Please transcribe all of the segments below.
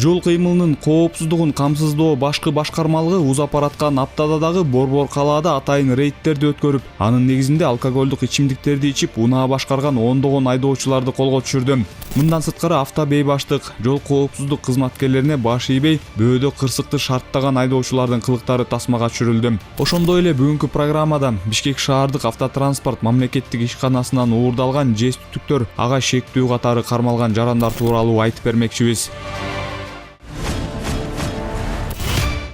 Жол кыймылынын коопсуздугун камсыздоо башкы башкармалыгы узапараткан аптада дагы Борбор калаада атайын рейдтерди өткөрүп, анын негизинде алкоголдук ичимдиктерди ичип унаа башкарган ондогон айдоочуларды колго түшүрдү. Мындан сырткары автобейбаштык, жол коопсуздук кызматкерлерине баш ийбей, бөөдө кырсыкты шарттаган айдоочулардын кылыктары тасмага түшүрүлдү. Ошондой эле бүгүнкү программада Бишкек шаардык автотранспорт мамлекеттик ишканасынан уурдалган жест-түтүктөр, ага шектүү катары кармалган жарандар тууралуу айтып бермекчибиз.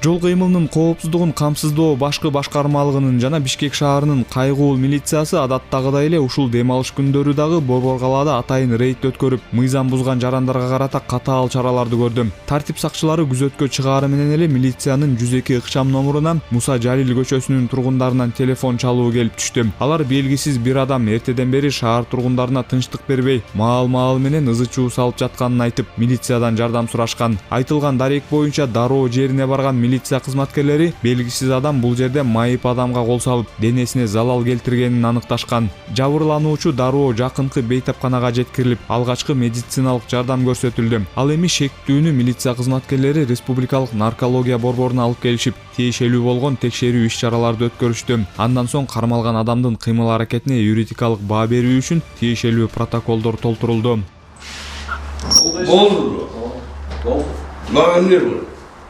Жол кыймылынын коопсуздугун камсыздоо башкы башкармалыгынын жана Бишкек шаарынын кайгуул милициясы адаттагыдай эле ушул дем алыш күндөрү дагы Борбор калаада атайын рейд өткөрүп, мыйзам бузган жарандарга карата катаал чараларды көрдү. Тартип сакчылары күзөткө чыгаары менен эле милициянын 102 ыкчам номуруна Муса Жалил көчөсүнүн тургундарынан телефон чалуу келип түштү. Алар белгисиз бир адам эртеден бери шаар тургундарына тынчтык бербей, маал менен ызы-чуу салып жатканын айтып, милициядан жардам сурашкан. Айтылган дарек боюнча дароо жерине барган милиция кызматкерлери белгисиз адам бул жерде майып адамга кол салып, денесине залал келтиргенин аныкташкан. Жабырлануучу дароо жакынкы бейтапканага жеткирилип, алгачкы медициналык жардам көрсөтүлдү. Ал эми шектүүнү милиция кызматкерлери Республикалык наркология борборуна алып келишип, тиешелүү болгон текшерүү иш-чараларды өткөрүштү. Андан соң кармалган адамдын кыймыл-аракетине юридикалык баа берүү үчүн тиешелүү протоколдор толтурулду.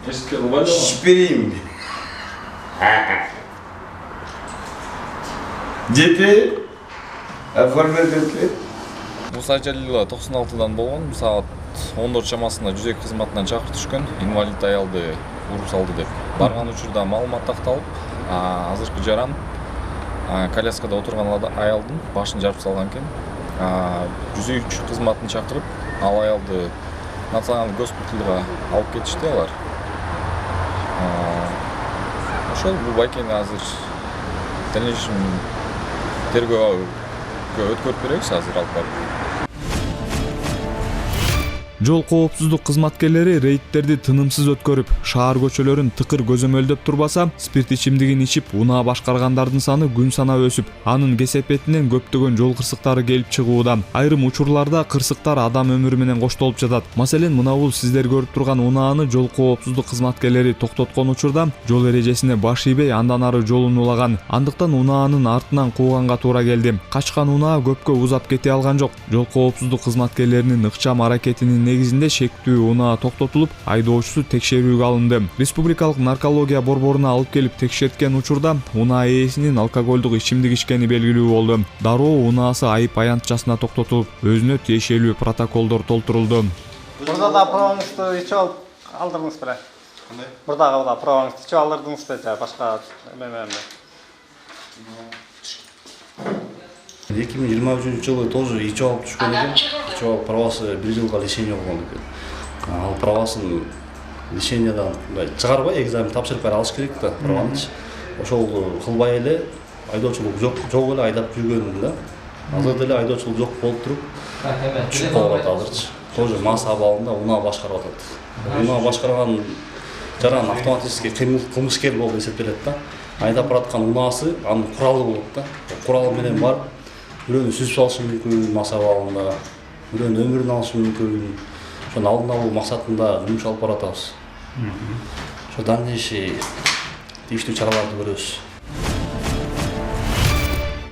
Шиперейim bir. Жети. Формердетли. Муса Жалилова 96-дан болгон, саат 14 чамасында жүзек кызматынан чакырып түшкөн, инвалид аялды уруп салды деп. Барган учурда маалымат такталып, азыркы жаран коляскада отурган аялдын башын жарып салган экен. Жүзек кызматын чакырып, ал аялды националдык госпиталга алып кетишти алар. Ошол бул байкени азыр дальнейшем тергөөгө өткөрүп беребиз, азыр алып барып. Жол коопсуздук кызматкерлери рейдтерди тынымсыз өткөрүп, шаар көчөлөрүн тыкыр көзөмөлдөп турбаса, спирт ичимдигин ичип унаа башкаргандардын саны күн санап өсүп, анын кесепетинен көптөгөн жол кырсыктары келип чыгууда. Айрым учурларда кырсыктар адам өмүрү менен коштолуп жатат. Маселен, мына бул сиздер көрүп турган унааны жол коопсуздук кызматкерлери токтоткон учурда жол эрежесине баш ийбей андан ары жолун улаган. Андыктан унаанын артынан кууганга туура келди. Качкан унаа көпкө узап кете алган жок. Жол коопсуздук кызматкерлеринин ыкчам аракетинин негизинде шектүү унаа токтотулуп, айдоочусу текшерүүгө алынды. Республикалык наркология борборуна алып келип текшерткен учурда унаа ээсинин алкоголдук ичимдик ичкени белгилүү болду. Дароо унаасы айып аянтчасына токтотулуп, өзүнө тиешелүү протоколдор толтурулду. Burada da provаңызды ичип алып алдырдыңыз беле? Кандай? Бурдагы да provаңызды ичип алдырдыңыз беле, башка эме. 2023 жылы тоже ичип алып түшкөн экен. Ичип алып правасы 1 жылга лишение болгон экен. Ал правасын лишениядан чыгарбай экзамен тапшырып бара алыш керек да, праванычы. Ошол кылбай эле айдоочулук жок эле айдап жүргөнүн да. Азыр деле айдоочулук жок болуп туруп, түшүп калып атат азырчы. Тоже мас абалында унаа башкарып атат. Унаа башкарган жаран автоматически кылмышкер болуп эсептелет да. Айдап бараткан унаасы анын куралы болот да. Куралы менен барып, бирөөнү сүзүп алышы мүмкүн мас абалында, бирөөнүн өмүрүн алышы мүмкүн. Ошону алдын алуу максатында жумуш алып баратабыз. Ошо дальнейший тийиштүү чараларды көрөбүз.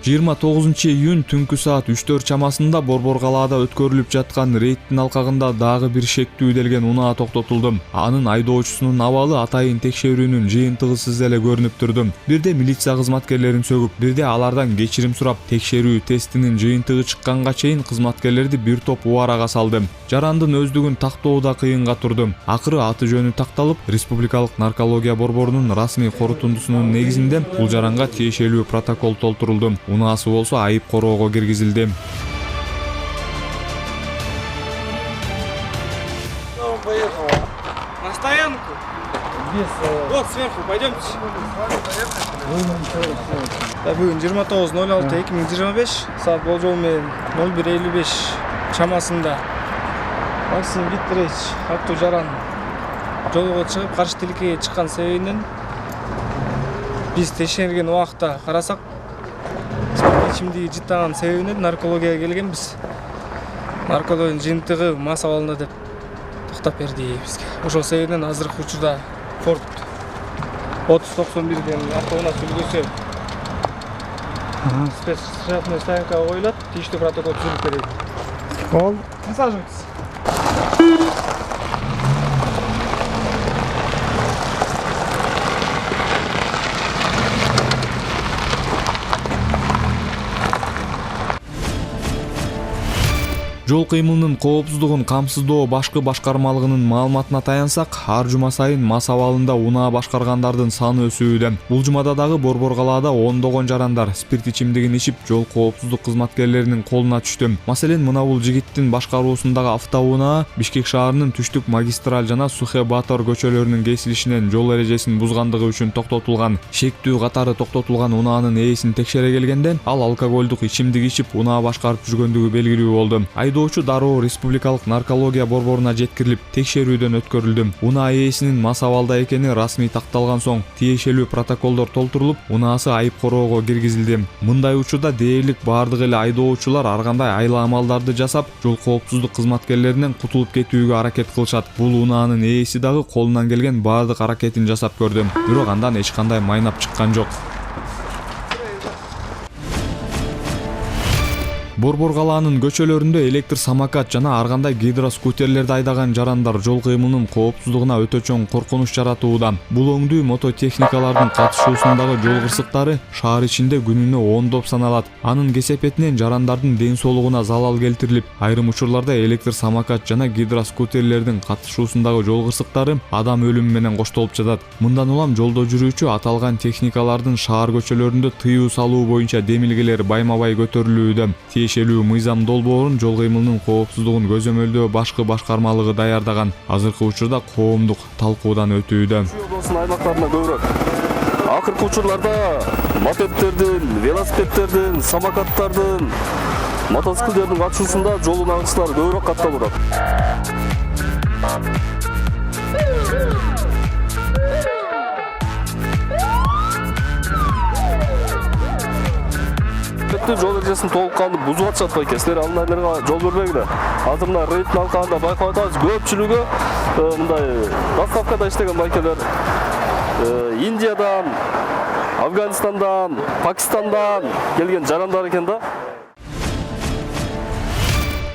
29 июнь түнкү саат 3-4 чамасында Борбор калаада өткөрүлүп жаткан рейдтин алкагында дагы бир шектүү делген унаа токтотулду. Анын айдоочусунун абалы атайын текшерүүнүн жыйынтыгысыз эле көрүнүп турду. Бирде милиция кызматкерлерин сөгүп, бирде алардан кечирим сурап, текшерүү тестинин жыйынтыгы чыкканга чейин кызматкерлерди бир топ убарага салды. Жарандын өздүгүн тактоо да кыйынга турду. Акыры аты жөнү такталып, Республикалык наркология борборунун расмий корутундусунун негизинде бул жаранга тиешелүү протокол толтурулду. Унаасы болсо айып короого киргизилди. На стоянку. Вот сверху, пойдемте. Бүгүн 29.06.2025 саат болжол менен 01:55 чамасында Максим Викторович аттуу жаран жолго чыгып каршы тиликке чыккан себебинен биз текшерген убакта карасак ичимдиги жыттаган себебинен наркологияга келгенбиз. Наркологиянын жыйынтыгы мас абалында деп токтоп берди бизге. Ошол себептен азыркы учурда Ford 3091 деген автоунаа сүлгөсү спецштрафный стоянкага коюлат, тийиштүү протокол түзүлүп берет. Ол, присаживайтесь. Жол кыймылынын коопсуздугун камсыздоо башкы башкармалыгынын маалыматына таянсак, ар жума сайын мас абалында унаа башкаргандардын саны өсүүдө. Бул жумада дагы Борбор калаада ондогон жарандар спирт ичимдигин ичип, жол коопсуздук кызматкерлеринин колуна түштү. Маселен, мына бул жигиттин башкаруусундагы автоунаа Бишкек шаарынын түштүк магистраль жана Сухэ Батор көчөлөрүнүн кесилишинен жол эрежесин бузгандыгы үчүн токтотулган. Шектүү катары токтотулган унаанын ээсин текшере келгенде, ал алкоголдук ичимдик ичип унаа башкарып жүргөндүгү белгилүү болду. Айдоочу дароо республикалык наркология борборуна жеткирилип, текшерүүдөн өткөрүлдү. Унаа ээсинин мас абалда экени расмий такталган соң тиешелүү протоколдор толтурулуп, унаасы айып короого киргизилди. Мындай учурда дээрлик бардык эле айдоочулар ар кандай айла амалдарды жасап, жол коопсуздук кызматкерлеринен кутулуп кетүүгө аракет кылышат. Бул унаанын ээси дагы колунан келген бардык аракетин жасап көрдү. Бирок андан эч кандай майнап чыккан жок. Борбор калаанын көчөлөрүндө электр самокат жана ар кандай гидроскутерлерди айдаган жарандар жол кыймылынын коопсуздугуна өтө чоң коркунуч жаратууда. Бул өңдүү мототехникалардын катышуусундагы жол кырсыктары шаар ичинде күнүнө ондоп саналат. Анын кесепетинен жарандардын ден соолугуна залал келтирилип, айрым учурларда электр самокат жана гидроскутерлердин катышуусундагы жол кырсыктары адам өлүмү менен коштолуп жатат. Мындан улам жолдо жүрүүчү аталган техникалардын шаар көчөлөрүндө тыюу салуу боюнча демилгелер байма-бай көтөрүлүүдө. Тиешелүү мыйзам долбоорун жол кыймылынын коопсуздугун көзөмөлдөө башкы башкармалыгы даярдаган. Азыркы учурда коомдук талкуудан өтүүдө. Аймактарына көбүрөөк. Акыркы учурларда мопеддердин, велосипеддердин, самокаттардын, мотоциклдердин катышуусунда жол унаагычтар көбүрөөк катталып атат. Жол эрежесин толук калды бузуп атышат байке. Силер андайларга жол бербеңдер. Азыр мына рейдтин алкагында байкап атабыз, көпчүлүгү мындай доставкада иштеген байкелер Индиядан, Афганистандан, Пакистандан келген жарандар экен да.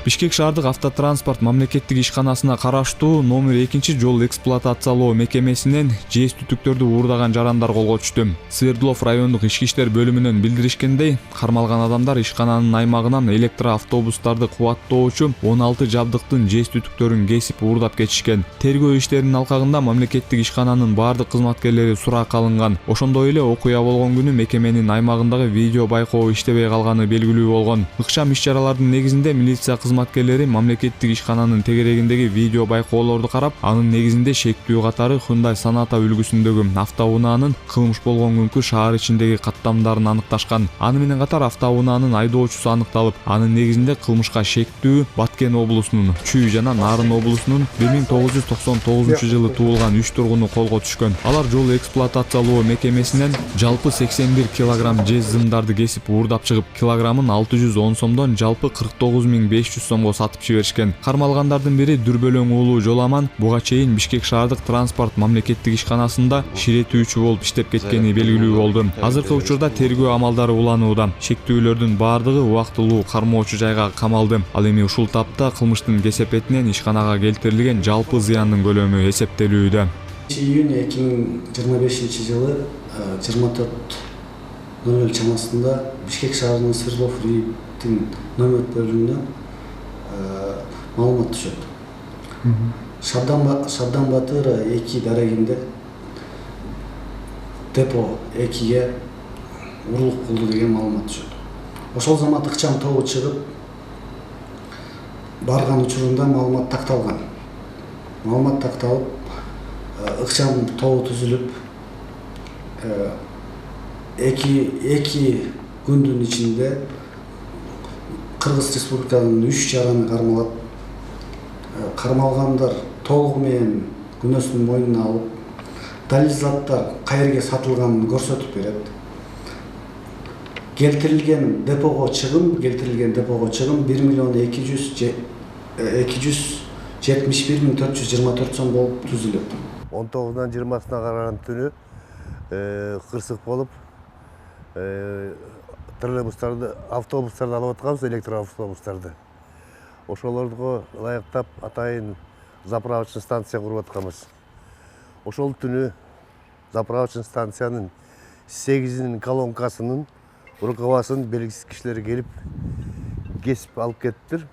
Бишкек шаардык автотранспорт мамлекеттик ишканасына караштуу номер 2 жол эксплуатациялоо мекемесинен жез түтүктөрдү уурдаган жарандар колго түштү. Свердлов райондук ички иштер бөлүмүнөн билдиришкендей, кармалган адамдар ишкананын аймагынан электроавтобустарды кубаттоочу 16 жабдыктын жез түтүктөрүн кесип уурдап кетишкен. Тергөө иштеринин алкагында мамлекеттик ишкананын бардык кызматкерлери суракка алынган. Ошондой эле окуя болгон күнү мекеменин аймагындагы видео байкоо иштебей калганы белгилүү болгон. Ыкчам иш-чаралардын негизинде милиция кызматкерлери мамлекеттик ишкананын тегерегиндеги видео байкоолорду карап, анын негизинде шектүү катары Hyundai Sonata үлгүсүндөгү автоунаанын кылмыш болгон күнкү шаар ичиндеги каттамдарын аныкташкан. Аны менен катар автоунаанын айдоочусу аныкталып, анын негизинде кылмышка шектүү Баткен облусунун, Чүй жана Нарын облусунун 1999 жылы туулган 3 тургуну колго түшкөн. Алар жол эксплуатациялоо мекемесинен жалпы 81 килограмм жез зымдарды кесип уурдап чыгып, килограммын 610 сомдон жалпы 49500 сомго сатып жиберишкен. Кармалгандардын бири Дүрбөлөң уулу Жоламан буга чейин Бишкек шаардык транспорт мамлекеттик ишканасында ширетүүчү болуп иштеп кеткени белгилүү болду. Азыркы учурда тергөө амалдары уланууда. Шектүүлөрдүн бардыгы убактылуу кармоочу жайга камалды. Ал эми ушул тапта кылмыштын кесепетинен ишканага келтирилген жалпы зыяндын көлөмү эсептелүүдө. Июнь 2025 жылы 24:00 чамасында Бишкек шаарынын Свердлов рейдтин номер бөлүмүнө маалымат түшөт. Шабдан Батыр 2 дарегинде депо 2ге урлук кылды деген маалымат түшөт. Ошол замат ыкчам тобу чыгып барган учурунда маалымат такталган. Маалымат такталып, ыкчам тобу түзүлүп, 2 күндүн ичинде Кыргыз Республикасынын 3 жараны кармалат. Кармалгандар толугу менен күнөөсүн мойнуна алып, далил заттар каерге сатылганын көрсөтүп берет. Келтирилген депого чыгым 1 миллион 200 71.424 сом болуп түзүлөт. 19-нан 20-сына караган түнү кырсык болуп троллейбустарды, автобустарды алып атканбыз, электроавтобустарды. Ошолорго ылайыктап атайын заправочный станция куруп атканбыз. Ошол түнү заправочный станциянын 8 колонкасынын рукавасын белгисиз кишилер келип кесип алып кеттир.